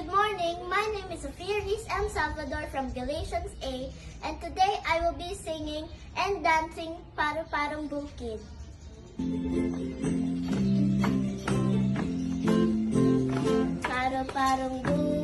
Good morning. My name is Sofia Riz M. Salvador from Galatians A, and today I will be singing and dancing Paru-Parong Bukid. Paru-Parong Bukid,